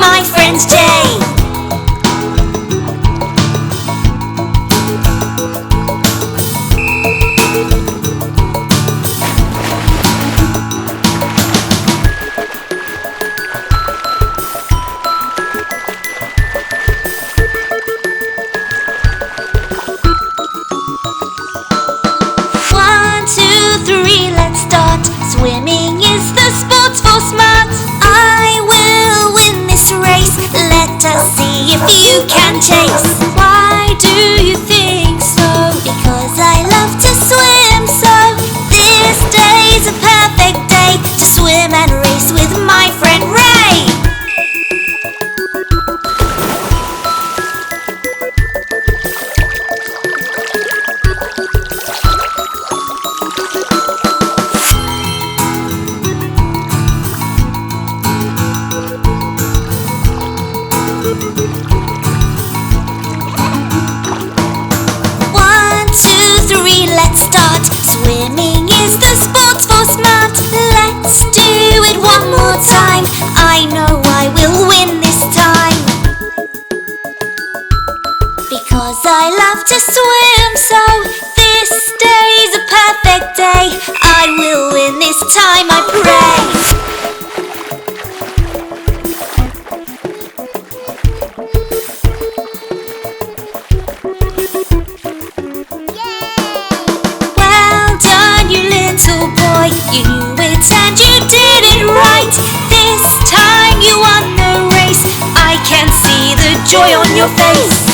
my friend Jay. Swimming is the sport for smart. I will win this race. Let us see if you can chase. Why do you think so? Because I love to swim so. This day's a perfect day to swim and race with my friend Ray. Let's start. Swimming is the sport for smart. Let's do it one more time. I know I will win this time. Because I love to swim so. This day's a perfect day. I will win this time, I pray. You knew it and you did it right. This time you won the race. I can see the joy on your face.